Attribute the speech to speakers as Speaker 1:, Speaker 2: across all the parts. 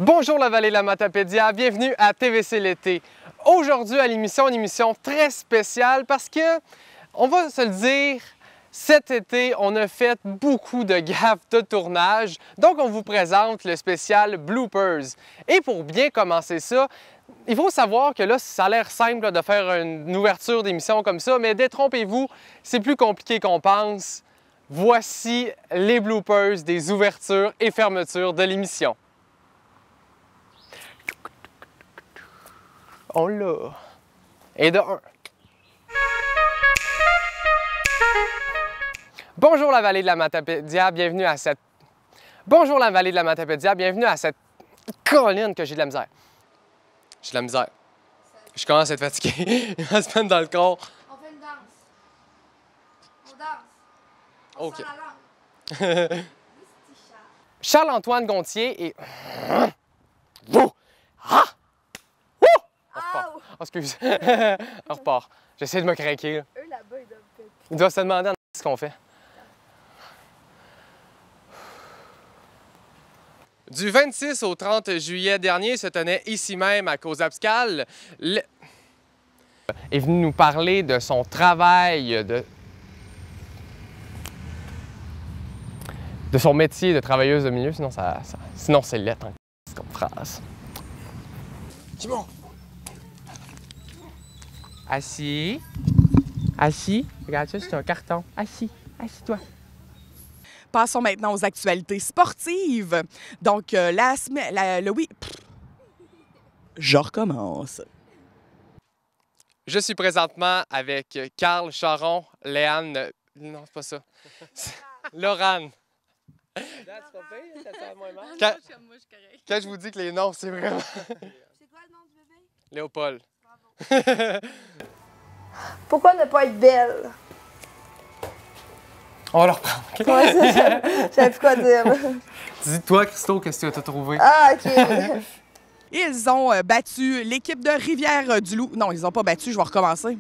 Speaker 1: Bonjour la vallée de la Matapédia, bienvenue à TVC l'été. Aujourd'hui à l'émission, une émission très spéciale parce que, on va se le dire, cet été, on a fait beaucoup de gaffes de tournage, donc on vous présente le spécial Bloopers. Et pour bien commencer ça, il faut savoir que là, ça a l'air simple là, de faire une ouverture d'émission comme ça, mais détrompez-vous, c'est plus compliqué qu'on pense. Voici les bloopers des ouvertures et fermetures de l'émission. On l'a. Et de 1. Bonjour la vallée de la Matapédia, bienvenue à cette... Bonjour la vallée de la Matapédia, bienvenue à cette colline que j'ai de la misère. J'ai de la misère. Je commence à être fatigué. Il va se mettre dans le corps.
Speaker 2: On fait une danse. On danse. On
Speaker 1: OK.
Speaker 2: sent la langue.
Speaker 1: Charles-Antoine Gontier et... On repart.
Speaker 2: Ow!
Speaker 1: Oh, excuse. On repart. J'essaie de me craquer. Là.
Speaker 2: Eux là-bas, ils doivent péter.
Speaker 1: Il doit se demander ce qu'on fait. Du 26 au 30 juillet dernier se tenait ici même à Cause-Abscale est venu nous parler de son travail, de son métier de travailleuse de milieu, sinon c'est lettre hein, comme phrase. Simon! Assis. Assis. Regarde ça, c'est un carton. Assis. Assis-toi.
Speaker 3: Passons maintenant aux actualités sportives. Donc, je recommence.
Speaker 1: Je suis présentement avec Carl Charon, Léane... Non, c'est pas ça. Laurane. Quand je vous dis que les noms, c'est vraiment...
Speaker 2: C'est quoi le nom du bébé?
Speaker 1: Léopold.
Speaker 2: Pourquoi ne pas être belle?
Speaker 1: On va le reprendre. OK?
Speaker 2: Ouais, ça, j'avais plus quoi dire.
Speaker 1: Dis-toi, Christo, qu'est-ce que tu as trouvé?
Speaker 2: Ah, OK.
Speaker 3: Ils ont battu l'équipe de Rivière-du-Loup. Non, ils n'ont pas battu, je vais recommencer.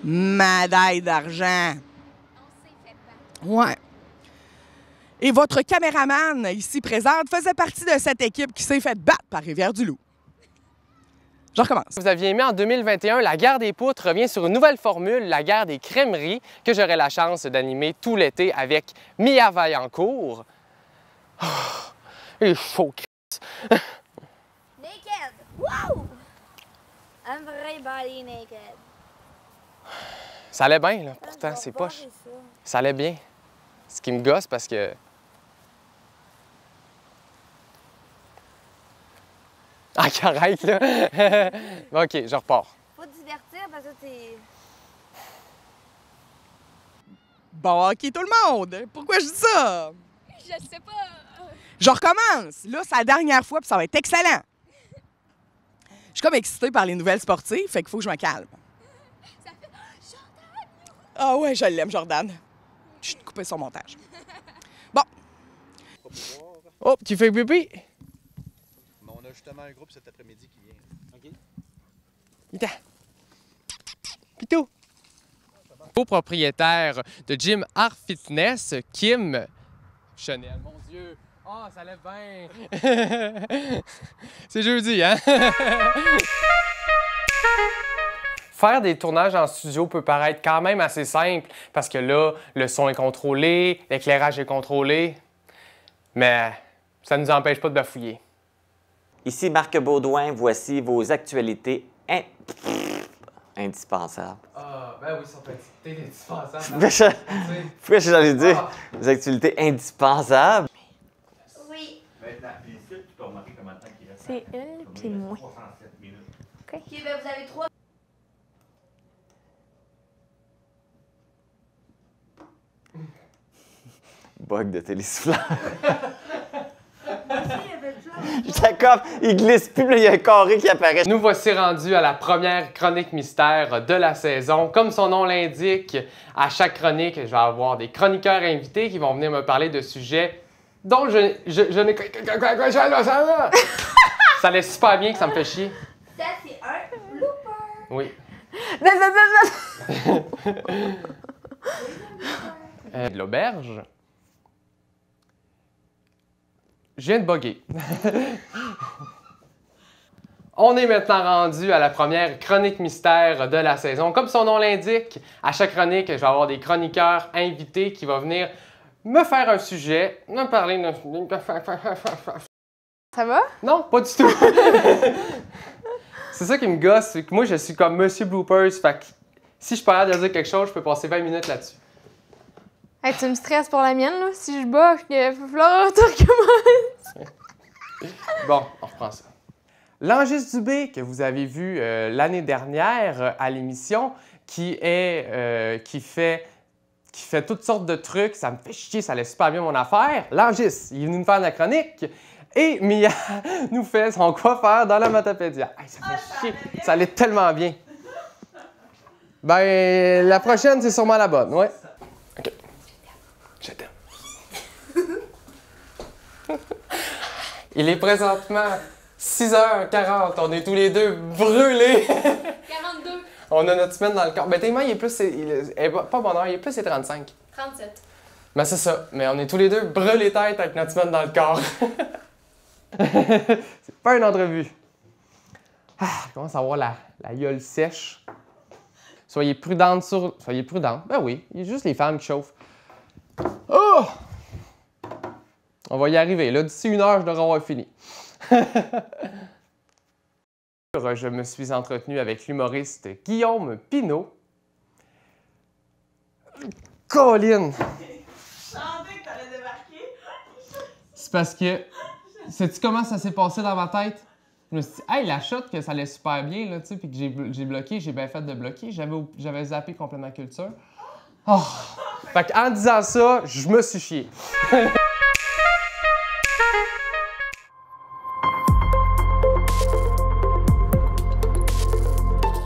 Speaker 3: Médaille d'argent. Ouais. Et votre caméraman, ici présente, faisait partie de cette équipe qui s'est fait battre par Rivière-du-Loup. Je recommence.
Speaker 1: Vous aviez aimé en 2021, la guerre des poutres revient sur une nouvelle formule, la guerre des crèmeries, que j'aurai la chance d'animer tout l'été avec Mia Vaillancourt. Oh, il est chaud, Chris.
Speaker 2: Naked. Wow! Everybody naked.
Speaker 1: Ça allait bien, là, pourtant, c'est poche. Ça allait bien. Ce qui me gosse parce que... Ah, correct, là. OK, je repars.
Speaker 2: Faut te divertir parce que t'es...
Speaker 3: Bon, OK, tout le monde. Pourquoi je dis ça?
Speaker 2: Je sais pas.
Speaker 3: Je recommence. Là, c'est la dernière fois, puis ça va être excellent. Je suis comme excitée par les nouvelles sportives, fait qu'il faut que je me calme.
Speaker 2: Ça fait... Jordan!
Speaker 3: Ah ouais, je l'aime, Jordan. Je vais te couper son montage. Bon.
Speaker 1: Oh, tu fais pipi?
Speaker 4: Mais on a justement un groupe cet après-midi qui vient. OK.
Speaker 1: Ita. Pitou. Copropriétaire de Gym Art Fitness, Kim Chanel. Mon Dieu! Ah, ça lève bien! C'est jeudi, hein? Faire des tournages en studio peut paraître quand même assez simple parce que là, le son est contrôlé, l'éclairage est contrôlé, mais ça ne nous empêche pas de bafouiller.
Speaker 5: Ici Marc Baudouin, voici vos actualités indispensables.
Speaker 1: Ah, ben oui, ça peut être indispensable.
Speaker 5: Pourquoi j'ai dit vos actualités indispensables?
Speaker 2: Oui.
Speaker 4: Maintenant, ici, tu peux remarquer comment de temps il reste.
Speaker 2: C'est elle puis moi.
Speaker 4: 67 minutes.
Speaker 2: OK, ben vous avez 3...
Speaker 5: Bug de télésouffleur. J'étais comme, il glisse plus, là, il y a un carré qui apparaît.
Speaker 1: Nous voici rendus à la première chronique mystère de la saison. Comme son nom l'indique, à chaque chronique, je vais avoir des chroniqueurs invités qui vont venir me parler de sujets dont je n'ai... Ça allait super bien que ça me fait chier.
Speaker 2: Ça, c'est un blooper.
Speaker 1: Oui. L'auberge. Je viens de bugger. On est maintenant rendu à la première chronique mystère de la saison. Comme son nom l'indique, à chaque chronique, je vais avoir des chroniqueurs invités qui vont venir me faire un sujet, me parler de...
Speaker 2: Ça va?
Speaker 1: Non, pas du tout. C'est ça qui me gosse, c'est que moi, je suis comme Monsieur Bloopers, fait que si je suis pas capable de dire quelque chose, je peux passer 20 minutes là-dessus.
Speaker 2: Hey, tu me stresses pour la mienne, là? Si je bats, il va falloir que tu recommences.
Speaker 1: Bon, on reprend ça. L'Angis Dubé, que vous avez vu l'année dernière à l'émission, qui fait toutes sortes de trucs, ça me fait chier, ça allait super bien mon affaire. L'Angis, il est venu nous faire la chronique. Et Mia nous fait son quoi faire dans la Matapédia. Hey, ça fait chier, ça allait tellement bien. Ben, la prochaine, c'est sûrement la bonne, ouais. OK. Je t'aime. Il est présentement 6h40, on est tous les deux brûlés.
Speaker 2: 42.
Speaker 1: On a notre semaine dans le corps. Ben, tellement, il est plus... pas bonne heure, il est plus, c'est 35.
Speaker 2: 37.
Speaker 1: Ben, c'est ça. Mais on est tous les deux brûlés tête avec notre semaine dans le corps. C'est pas une entrevue. Ah, je commence à avoir la gueule sèche. Soyez prudentes sur... Soyez prudentes. Ben oui, il y a juste les femmes qui chauffent. Oh! On va y arriver. Là, d'ici 1 heure, je devrais avoir fini. Je me suis entretenu avec l'humoriste Guillaume Pinault. Colin!
Speaker 3: Je sentais que t'allais débarquer.
Speaker 1: C'est parce que... Sais-tu comment ça s'est passé dans ma tête? Je me suis dit, hey, la shot, que ça allait super bien, là, tu sais, puis que j'ai bloqué, j'ai bien fait de bloquer. J'avais zappé complètement culture. Oh! Fait qu'en disant ça, je me suis chié.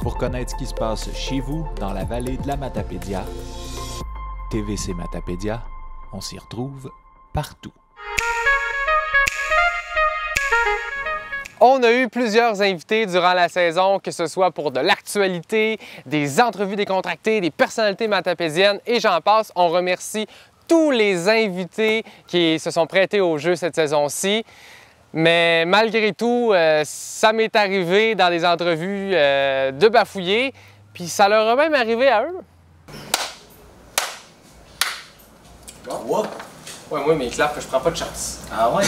Speaker 6: Pour connaître ce qui se passe chez vous, dans la vallée de la Matapédia, TVC Matapédia, on s'y retrouve partout.
Speaker 1: On a eu plusieurs invités durant la saison, que ce soit pour de l'actualité, des entrevues décontractées, des personnalités matapédiennes et j'en passe. On remercie tous les invités qui se sont prêtés au jeu cette saison-ci. Mais malgré tout, ça m'est arrivé dans des entrevues de bafouiller, puis ça leur a même arrivé à eux.
Speaker 4: Wow.
Speaker 1: Ouais, moi, mes claps, je prends pas de chance.
Speaker 4: Ah ouais?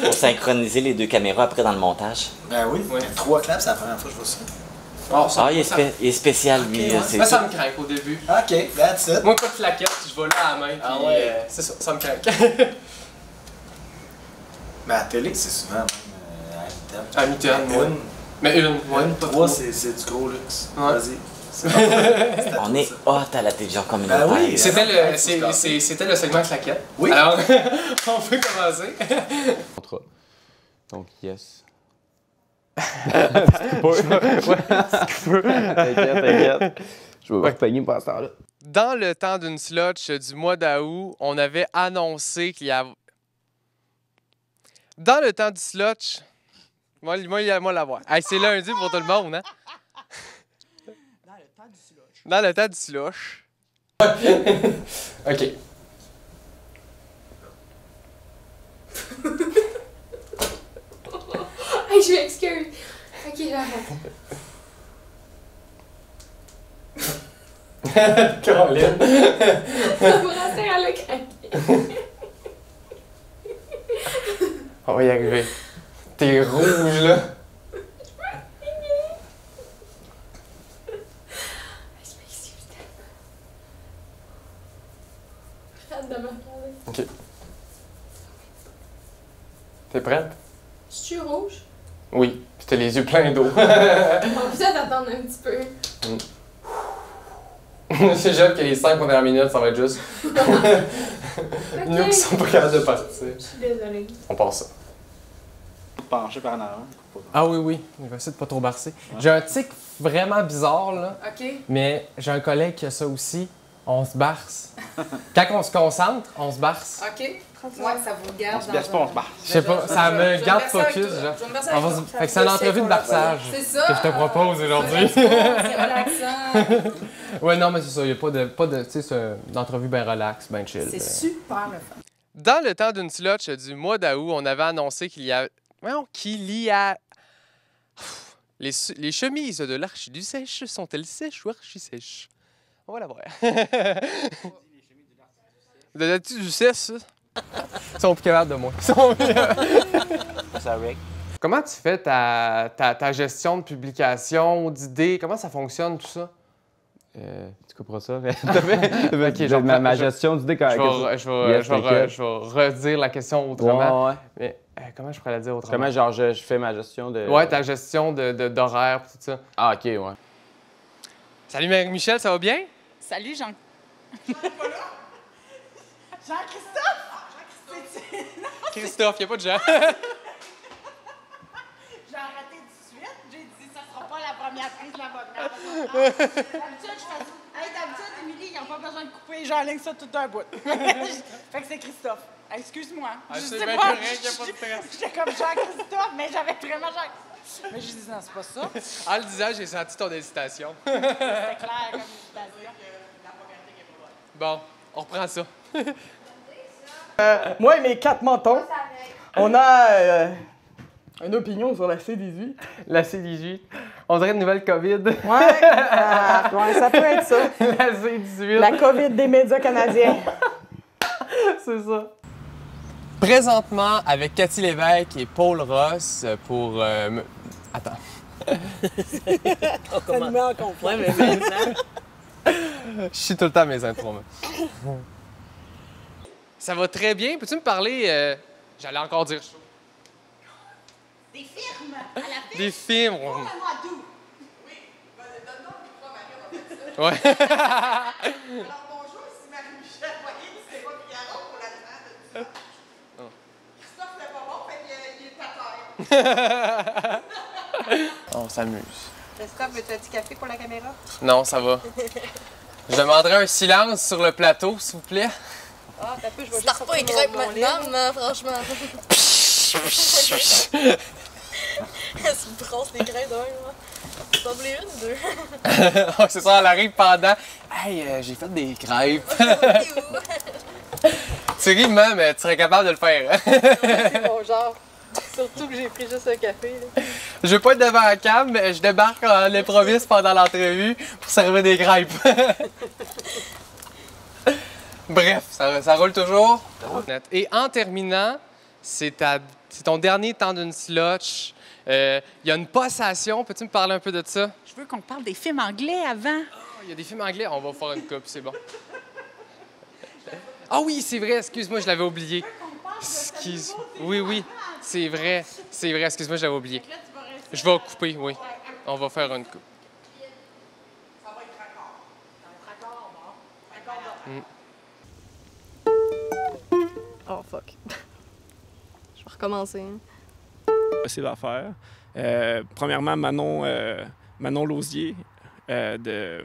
Speaker 5: Pour synchroniser les deux caméras après dans le montage.
Speaker 4: Ben oui.
Speaker 1: Ouais.
Speaker 4: 3 claps, c'est la première fois que je vois ça.
Speaker 1: Oh, ça,
Speaker 5: Ah, il est spécial, lui.
Speaker 4: ouais.
Speaker 5: C'est
Speaker 1: ça,
Speaker 5: ça.
Speaker 1: ça me craque au début.
Speaker 4: OK, that's it.
Speaker 1: Moi, pas de flaquette, je vais là à la main, puis
Speaker 4: Ah ouais.
Speaker 1: c'est ça, ça me craque.
Speaker 4: Mais à la télé, c'est souvent même
Speaker 1: À mi-temps, ouais. Mais une, ouais.
Speaker 4: Une, 3, c'est du gros luxe.
Speaker 1: Ouais.
Speaker 4: Vas-y.
Speaker 5: On est hot à la télévision communautaire.
Speaker 4: Ben oui,
Speaker 1: C'était
Speaker 4: Ouais,
Speaker 1: c'était le segment claquette.
Speaker 4: Oui.
Speaker 1: Alors, on peut commencer. Donc, yes.
Speaker 7: T'inquiète. Je vais me repagner pour ce temps-là.
Speaker 1: Dans le temps d'une slotch du mois d'août, on avait annoncé qu'il y avait... Dans le temps du slotch... Moi l'avoir. Hey, c'est lundi pour tout le monde, hein?
Speaker 3: Dans le temps du slush.
Speaker 1: Dans le temps du slush. OK.
Speaker 2: Hey, je m'excuse. Ok, j'arrête.
Speaker 1: Caroline.
Speaker 2: Mon brassière, elle a craqué.
Speaker 1: On va y arriver. T'es rouge, là.
Speaker 2: Je m'excuse tellement. J'ai hâte de me regarder.
Speaker 1: OK. T'es prête?
Speaker 2: Je suis rouge?
Speaker 1: Oui. Puis t'as les yeux pleins d'eau.
Speaker 2: On va peut-être attendre un petit peu.
Speaker 1: C'est juste que les 5 premières minutes, ça va être juste.
Speaker 2: Ok.
Speaker 1: Nous qui sommes pas capables de partir.
Speaker 2: Je suis désolée.
Speaker 1: On passe ça.
Speaker 4: Penché par en avant.
Speaker 1: Ah oui, oui. Je vais essayer de pas trop barcer. J'ai un tic vraiment bizarre, là.
Speaker 3: OK.
Speaker 1: Mais j'ai un collègue qui a ça aussi. On se barce. Quand on se concentre, on se barce.
Speaker 3: OK. Ouais, ça vous garde.
Speaker 4: On se baisse pas, on se barre.
Speaker 1: Je sais pas, ça me garde focus, genre.
Speaker 3: On
Speaker 1: On va se- Fait que c'est une entrevue de barçage
Speaker 3: C'est ça.
Speaker 1: que je te propose aujourd'hui.
Speaker 3: C'est relaxant.
Speaker 1: Ouais, non, mais c'est ça. Il n'y a pas de tu sais, c'est une entrevue bien relax, bien chill.
Speaker 3: C'est super le fun.
Speaker 1: Dans le temps d'une slotch du mois d'août, on avait annoncé qu'il y a... Les chemises de l'archiduc-sèche sont-elles sèches ou archi-sèches? On va la voir. De l'archiduc-sèche, ça? Ils sont plus capables de moi. Comment tu fais ta gestion de publication, d'idées? Comment ça fonctionne, tout ça?
Speaker 7: Tu comprends ça?
Speaker 1: Ok,
Speaker 7: ma gestion d'idées quand
Speaker 1: je vais redire la question autrement.
Speaker 7: Ouais.
Speaker 1: Mais comment je pourrais la dire autrement?
Speaker 7: Comment, genre, je fais ma gestion de...
Speaker 1: Ouais, ta gestion d'horaire et tout ça.
Speaker 7: Ah, OK, ouais.
Speaker 1: Salut, Marie-Michel, ça va bien?
Speaker 8: Salut, Jean.
Speaker 1: Christophe, il n'y a pas de Jean.
Speaker 8: J'ai arrêté tout de suite. J'ai dit, ça sera pas la première prise de la bonne. D'habitude, je fais... Hey, d'habitude, Émilie, ils n'ont pas besoin de couper. J'enligne ça tout un bout. Fait que c'est Christophe. Hey, excuse-moi.
Speaker 1: Ah,
Speaker 8: je
Speaker 1: c'est
Speaker 8: sais
Speaker 1: bien
Speaker 8: pas.
Speaker 1: correct, il n'y a pas de stress.
Speaker 8: J'étais comme Jean-Christophe, mais j'avais vraiment Jean... Mais je dis, non, c'est pas ça.
Speaker 1: En le disant, j'ai senti ton hésitation.
Speaker 8: C'était clair comme hésitation.
Speaker 1: Bon, on reprend ça.
Speaker 3: Moi et mes 4 mentons, on a une opinion sur la C18.
Speaker 1: La C18. On dirait une nouvelle COVID.
Speaker 3: Ouais, ça peut être ça.
Speaker 1: La C18.
Speaker 3: La COVID des médias canadiens.
Speaker 1: C'est ça. Présentement, avec Cathy Lévesque et Paul Ross pour... Attends.
Speaker 3: Ça nous met en conflit.
Speaker 9: Ouais, mais maintenant...
Speaker 1: Je suis tout le temps à mes intros, moi. Ça va très bien. Peux-tu me parler... J'allais encore dire chaud.
Speaker 8: Des firmes à la fin.
Speaker 1: Des films.
Speaker 8: Moi tout.
Speaker 3: Oui, donne-nous le micro à Marie, on va faire ça.
Speaker 1: Ouais.
Speaker 3: Alors bonjour, ici Marie-Michel. Voyez, c'est pas Figaro pour la demande de ça. Christophe n'est pas bon, fait qu'il est à terre.
Speaker 1: On s'amuse.
Speaker 8: Christophe, veux-tu un petit café pour la caméra?
Speaker 1: Non, ça va. Je demanderais un silence sur le plateau, s'il vous plaît.
Speaker 8: Ah, t'as peu, je vais
Speaker 2: Start pas les crêpes maintenant, franchement. Elle se brosse les crêpes d'un, là. T'en voulais une, deux?
Speaker 1: C'est ça, elle arrive pendant. Hey, j'ai fait des crêpes. Tu ris, maman, mais tu serais capable de le faire. Hein?
Speaker 2: C'est mon genre. Surtout que j'ai pris juste un café, là.
Speaker 1: Je veux pas être devant la cam, mais je débarque à l'improviste pendant l'entrevue pour servir des crêpes. Bref, ça roule toujours. Et en terminant, c'est ton dernier temps d'une slotch. Il y a une passation. Peux-tu me parler un peu de ça?
Speaker 8: Je veux qu'on parle des films anglais avant.
Speaker 1: Il y a des films anglais. On va faire une coupe, c'est bon. Ah oui, c'est vrai. Excuse-moi, je l'avais oublié. Excuse. Oui. C'est vrai. C'est vrai. Excuse-moi, je l'avais oublié. Je vais couper, oui. On va faire une coupe.
Speaker 3: Ça va être raccord.
Speaker 2: Oh, fuck. Je vais recommencer.
Speaker 10: Possible à faire. Premièrement, Manon Lausier de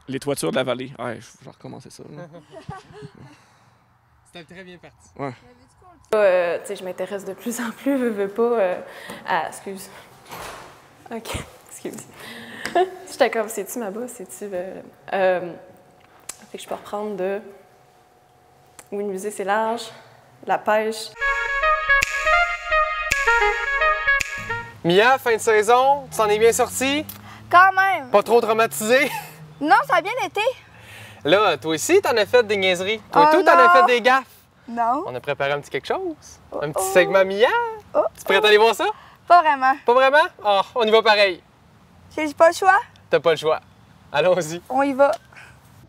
Speaker 10: Les Toitures de la Vallée. Ouais, je vais recommencer ça.
Speaker 1: C'était très bien parti.
Speaker 10: Ouais.
Speaker 2: Tu sais, je m'intéresse de plus en plus, veux pas, excuse. OK, excuse. J'étais comme, c'est-tu ma bosse, c'est-tu... Fait que je peux reprendre de... Où une musée, c'est large, la pêche.
Speaker 1: Mia, fin de saison, tu t'en es bien sorti?
Speaker 11: Quand même!
Speaker 1: Pas trop traumatisé?
Speaker 11: Non, ça a bien été.
Speaker 1: Là, toi aussi, t'en as fait des niaiseries. Toi
Speaker 11: Oh
Speaker 1: et tout, t'en as
Speaker 11: non.
Speaker 1: fait des gaffes.
Speaker 11: Non.
Speaker 1: On a préparé un petit quelque chose. Un petit segment Mia.
Speaker 11: Oh,
Speaker 1: Tu prête à aller voir ça?
Speaker 11: Pas vraiment.
Speaker 1: Pas vraiment? Ah, on y va pareil.
Speaker 11: J'ai pas le choix.
Speaker 1: T'as pas le choix. Allons-y.
Speaker 11: On y va.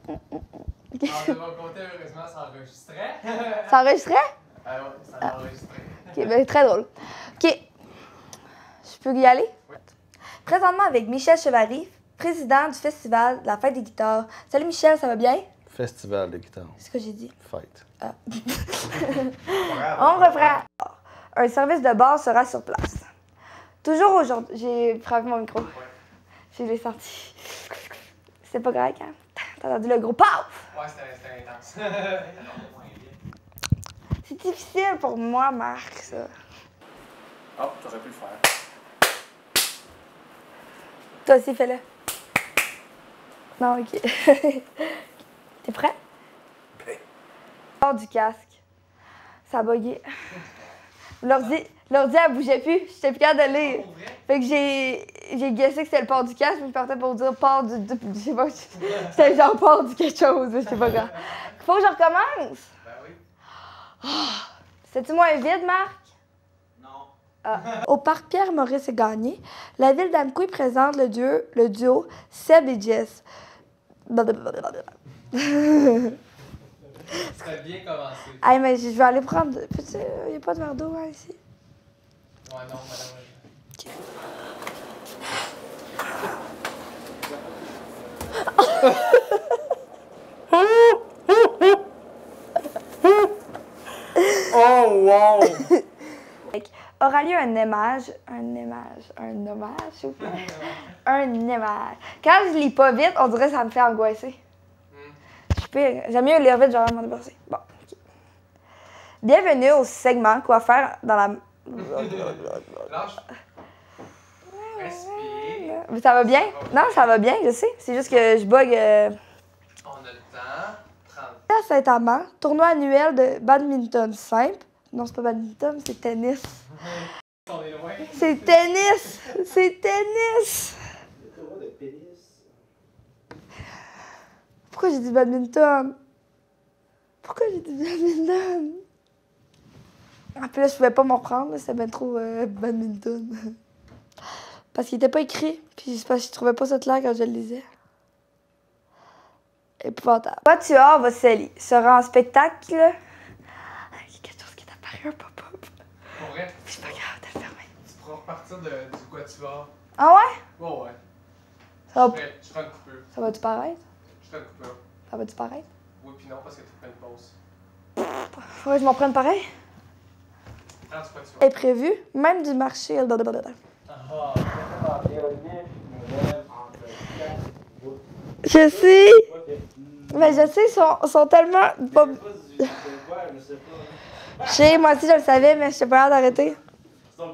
Speaker 1: De mon côté, heureusement, ça enregistrait.
Speaker 11: Ça enregistrait?
Speaker 1: Ah ouais, ça enregistrait.
Speaker 11: OK, ben très drôle. OK. Je peux y aller?
Speaker 1: Oui.
Speaker 11: Présentement avec Michel Chevary, président du Festival de la Fête des guitares. Salut Michel, ça va bien?
Speaker 4: Festival de guitare.
Speaker 11: C'est ce que j'ai dit.
Speaker 4: Fête.
Speaker 11: On reprend. Un service de bar sera sur place. Toujours aujourd'hui. J'ai frappé mon micro. Je l'ai senti. C'est pas grave, hein? T'as entendu le gros paf?
Speaker 1: Ouais, c'était intense.
Speaker 11: C'est difficile pour moi, Marc, ça.
Speaker 1: Oh, t'aurais pu le faire.
Speaker 11: Toi aussi, fais-le. Non, OK. T'es prêt? Hors du casque. Ça a bugué. L'ordi, elle bougeait plus. J'étais plus capable de lire. Fait que j'ai guessé que c'était le port du casque, mais je partais pour dire port du... Je sais pas, c'était genre port du quelque chose, je sais pas quoi. Faut que je recommence?
Speaker 1: Ben oui.
Speaker 11: Oh, c'était-tu moins vide, Marc? Non. Au parc Pierre-Maurice Gagné, la ville d'Amqui présente le duo Seb et Jess.
Speaker 1: Très bien commencé.
Speaker 11: Hey, mais je vais aller prendre... Il n'y a pas de verre d'eau, hein, ici?
Speaker 1: Ouais, non, madame. Oh, wow!
Speaker 11: Aura lieu un hommage, s'il vous plaît. Un hommage. Quand je lis pas vite, on dirait que ça me fait angoisser. J'aime mieux lire vite, genre m'en débarrasser. Bon, ok. Bienvenue au segment Quoi faire dans la...
Speaker 1: Lâche. Respire.
Speaker 11: Ça va bien? Non, ça va bien, je sais. C'est juste que je bug.
Speaker 1: On a le temps. 30.
Speaker 11: À Saint-Amand, tournoi annuel de badminton simple. Non, c'est pas badminton, c'est tennis.
Speaker 1: On est loin.
Speaker 11: C'est tennis! C'est tennis! Pourquoi j'ai dit badminton? Pourquoi j'ai dit badminton? En plus, là, je pouvais pas m'en reprendre, c'était bien trop badminton. Parce qu'il était pas écrit, puis c'est parce que je trouvais pas ça clair quand je le lisais. Épouvantable. Quatuor Vocelli sera en spectacle. Il y a quelque chose qui est apparu, un pop-up.
Speaker 1: Pour vrai?
Speaker 11: Je suis pas grave de le fermer.
Speaker 1: Tu pourras repartir du quatuor.
Speaker 11: Ah ouais?
Speaker 1: Oh, ouais.
Speaker 11: Ça va,
Speaker 1: Je ferai une coupure.
Speaker 11: ça va-tu paraître?
Speaker 1: Je ferai une coupure.
Speaker 11: Ça va-tu paraître?
Speaker 1: Oui, puis non, parce que tu fais une pause.
Speaker 11: Faudrait que je m'en prenne pareil.
Speaker 1: Prends du quatuor.
Speaker 11: Est prévu, même du marché. Je sais! Mais je sais, ils sont tellement... Pas... Je sais, moi aussi je le savais, mais je sais pas l'air d'arrêter. Je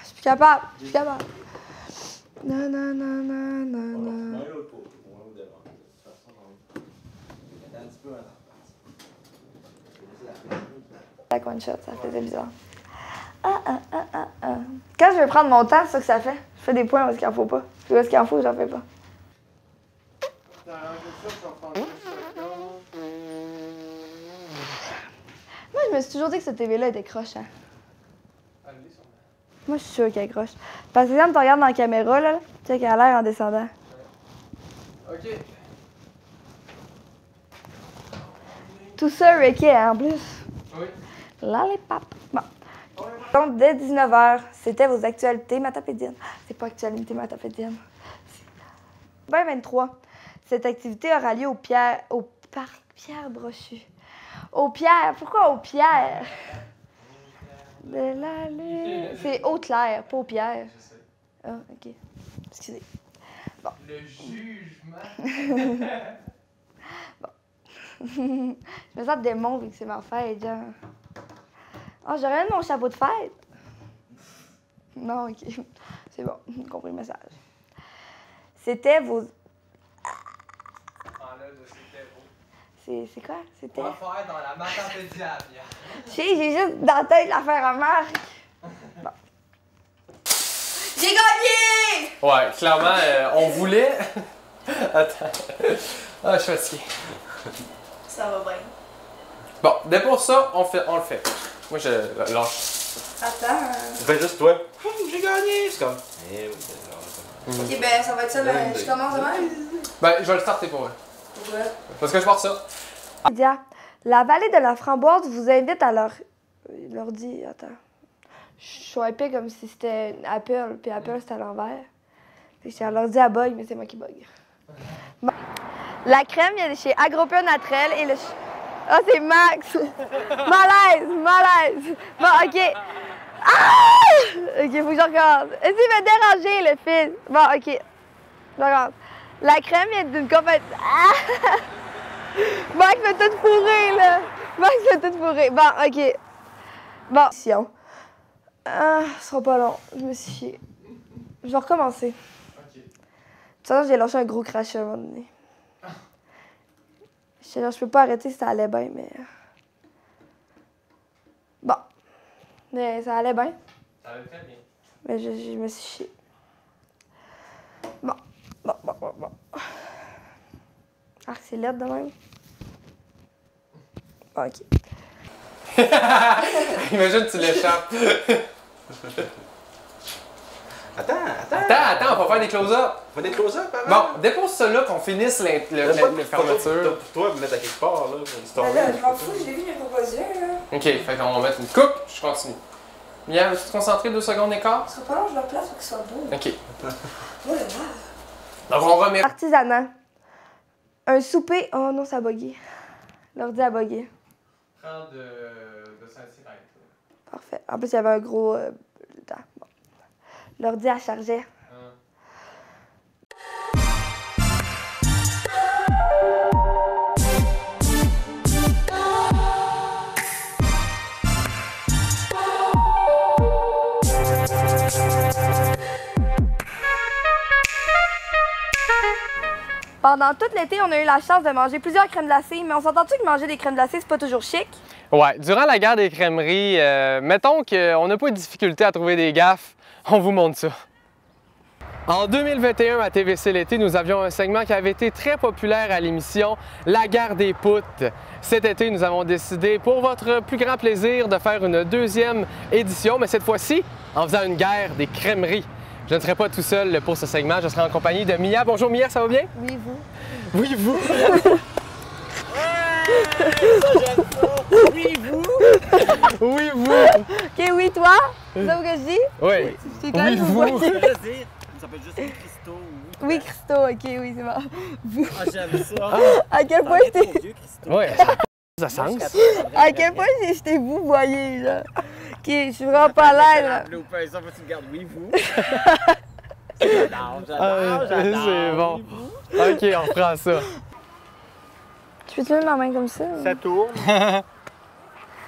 Speaker 11: suis capable, je suis capable. Non, non, non, non, non, non. La one shot, ça faisait bizarre. Quand je veux prendre mon temps, c'est ça que ça fait. Je fais des points où est-ce qu'il en faut pas. Puis où est-ce qu'il en faut, j'en fais pas. Moi, je me suis toujours dit que cette TV-là était croche, hein. Moi, je suis sûre qu'elle est croche. Parce que quand tu regardes dans la caméra, là, tu sais qu'elle a l'air en descendant.
Speaker 1: OK.
Speaker 11: Tout ça, Ricky, en plus.
Speaker 1: Oui.
Speaker 11: Lollipop. Bon. Donc, dès 19h, c'était vos actualités matapédiennes. C'est pas actualité matapédienne. Ben 23. Cette activité aura lieu au parc Pierre Brochu. Au Pierre. Pourquoi au Pierre? De l'allée. C'est Haute-Claire, pas au Pierre.
Speaker 1: Je sais.
Speaker 11: Ah, OK. Excusez. Bon.
Speaker 1: Le jugement.
Speaker 11: Bon. Je me sens démon vu que c'est ma fête, genre. Oh, j'aurais même mon chapeau de fête. Non, OK. C'est bon, j'ai compris le message. C'était vos... C'est quoi? C'était...
Speaker 1: Quoi faire dans la matapédia, bien.
Speaker 11: J'ai juste dans la tête l'affaire à Marc. Bon. J'ai gagné!
Speaker 1: Ouais, clairement, on voulait... Attends. Ah, je suis fatigué.
Speaker 11: Ça va bien.
Speaker 1: Bon, dès pour ça, on le fait. Moi, je lâche.
Speaker 11: Attends.
Speaker 4: Fais juste toi. J'ai gagné! C'est comme. Eh oui,
Speaker 11: OK, ben ça va être ça, ben, je commence demain.
Speaker 1: Ben, je vais le starter pour vrai.
Speaker 11: Pourquoi?
Speaker 1: Parce que je porte ça.
Speaker 11: La vallée de la Framboise vous invite à leur... Il leur dit... Attends. Je swipais comme si c'était Apple, puis Apple, c'était à l'envers. Je leur dis à bug, mais c'est moi qui bug. Bon. La crème vient de chez Agropure Naturel et le... Ah, c'est Max! Malaise! Malaise! Bon, OK. Ah! OK, faut que je recommence. Est-ce qu'il m'a dérangé, le fils? Bon, OK. Je recommence. La crème vient d'une compagnie... Ah! Max m'a tout fourré, là! Max m'a tout fourré. Bon, OK. Bon. Ah, ce sera pas long. Je me suis chiée. Je vais recommencer.
Speaker 1: OK.
Speaker 11: Ça, j'ai lâché un gros crachat à un moment donné. J'étais genre, je peux pas arrêter si ça allait bien, mais... Bon. Mais ça allait bien.
Speaker 1: Ça allait très bien.
Speaker 11: Mais je me suis chiée. Bon. Ah, c'est laid de même. OK.
Speaker 1: Imagine, tu l'échappes. Attends, on va faire des close-up.
Speaker 4: On va des close-up avant?
Speaker 1: Bon, dépose ça là qu'on finisse la fermeture.
Speaker 4: Pour toi, me mettre à quelque part, là, pour l'histoire.
Speaker 11: Je m'en fous, je l'ai vu, j'ai proposé, là.
Speaker 1: Ok, fait qu'on va mettre une coupe, je continue. Mia, veux-tu te concentrer 2 secondes d'écart?
Speaker 11: Ce sera pas long, je leur place pour qu'ils soient beaux.
Speaker 1: Ok.
Speaker 11: Oh là là.
Speaker 1: Donc on remet.
Speaker 11: Artisanat. Un souper. Oh non, ça a bugué. L'ordi a bugué.
Speaker 1: Prends de Saint-Cyr.
Speaker 11: Parfait. En plus, il y avait un gros temps. Bon. L'ordi a chargé. Pendant tout l'été, on a eu la chance de manger plusieurs crèmes glacées, mais on s'entend-tu que manger des crèmes glacées, c'est pas toujours chic?
Speaker 1: Ouais, durant la guerre des crèmeries, mettons qu'on n'a pas de difficulté à trouver des gaffes, on vous montre ça. En 2021, à TVC l'été, nous avions un segment qui avait été très populaire à l'émission, La guerre des poutres. Cet été, nous avons décidé, pour votre plus grand plaisir, de faire une 2e édition, mais cette fois-ci, en faisant une guerre des crèmeries. Je ne serai pas tout seul pour ce segment, je serai en compagnie de Mia. Bonjour Mia, ça va bien?
Speaker 11: Oui, vous.
Speaker 1: Oui, vous.
Speaker 11: Oui, vous.
Speaker 1: Oui, vous.
Speaker 11: OK, oui, toi? C'est ça que je dis?
Speaker 1: Oui.
Speaker 11: C'est quand même
Speaker 1: vous.
Speaker 11: vous.
Speaker 9: Ça s'appelle juste Christo.
Speaker 11: Oui, Christo, OK, oui, c'est bon. Vous.
Speaker 9: Ah, j'aime ça.
Speaker 11: À quel point j'étais...
Speaker 1: Oui, ça sens.
Speaker 11: À quel point j'étais vous, voyez, là. OK, je suis vraiment pas à l'aise, là.
Speaker 9: Ça, faut que tu me gardes, oui, vous.
Speaker 1: C'est bon. OK, on reprend ça.
Speaker 11: Tu peux tenir ma main comme ça?
Speaker 12: Ça tourne.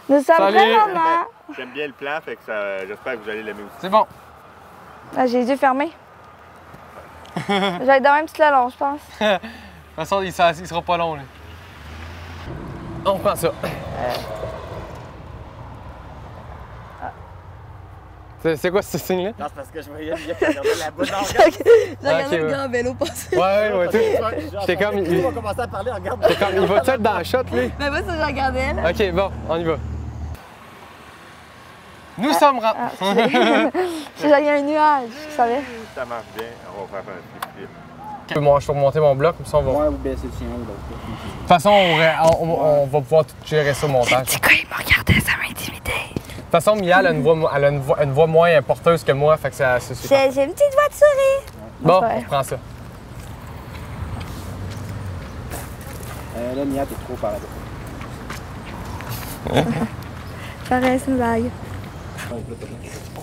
Speaker 11: Nous sommes
Speaker 1: Salut.
Speaker 11: prêts, maman.
Speaker 12: J'aime bien le plan, fait que j'espère que vous allez l'aimer aussi.
Speaker 1: C'est bon.
Speaker 11: Ah, j'ai les yeux fermés. Je vais être de même tout le long, je pense.
Speaker 1: De toute façon, il sera pas long, là. On reprend ça. C'est quoi ce signe-là?
Speaker 9: Non, c'est parce que je voyais bien qu'il regardait la bonne
Speaker 11: J'ai regardé le grand vélo passer.
Speaker 1: Ouais, j'étais comme...
Speaker 9: On va commencer à parler, regarde.
Speaker 1: J'étais comme, il va-tu être dans le shot, lui?
Speaker 11: Mais moi, ça, je regardais, là.
Speaker 1: OK, bon, on y va. Nous sommes
Speaker 11: Il y a un nuage, je savais.
Speaker 12: Ça marche bien, on va faire un petit film.
Speaker 1: Moi, je peux remonter mon bloc, comme ça on va...
Speaker 9: Ouais, vous baissez le sien ou l'autre.
Speaker 1: De toute façon, on va pouvoir tout gérer ça au montage.
Speaker 11: C'est quoi, il me regardait, ça m'intimidait.
Speaker 1: De toute façon, Mia, elle a une voix moins porteuse que moi, fait que c'est super.
Speaker 11: J'ai une petite voix de souris.
Speaker 1: Bon, on reprend ça.
Speaker 9: Là, Mia, t'es trop par là.
Speaker 11: Pareil, c'est une blague.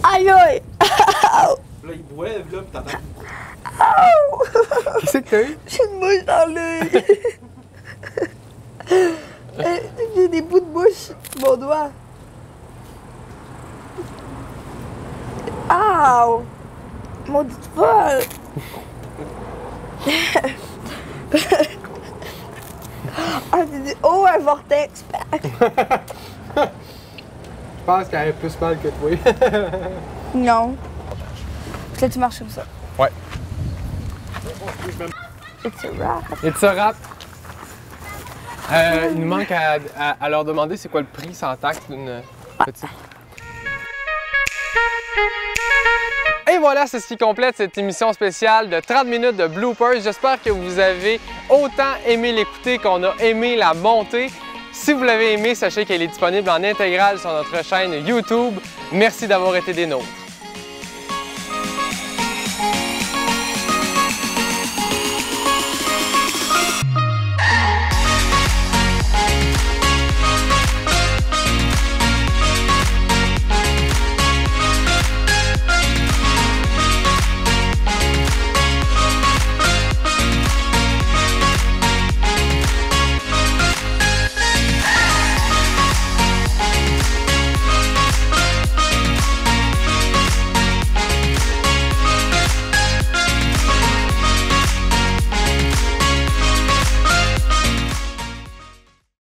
Speaker 11: Aïe, aïe!
Speaker 9: Là, ils boivent, là, pis t'entends.
Speaker 1: Qu'est-ce que t'as eu?
Speaker 11: J'ai une mouche dans l'œil. J'ai des bouts de bouche sur mon doigt. Aouh! Maudite folle! Ah, tu dis, oh, un vortex!
Speaker 1: Je pense qu'elle a plus mal que toi.
Speaker 11: Non. Là, tu marches comme ça.
Speaker 1: Ouais.
Speaker 11: It's a wrap.
Speaker 1: It's a wrap. Il nous manque à leur demander c'est quoi le prix sans taxe d'une petite. Et voilà, c'est ce qui complète cette émission spéciale de 30 minutes de bloopers. J'espère que vous avez autant aimé l'écouter qu'on a aimé la monter. Si vous l'avez aimé, sachez qu'elle est disponible en intégrale sur notre chaîne YouTube. Merci d'avoir été des nôtres.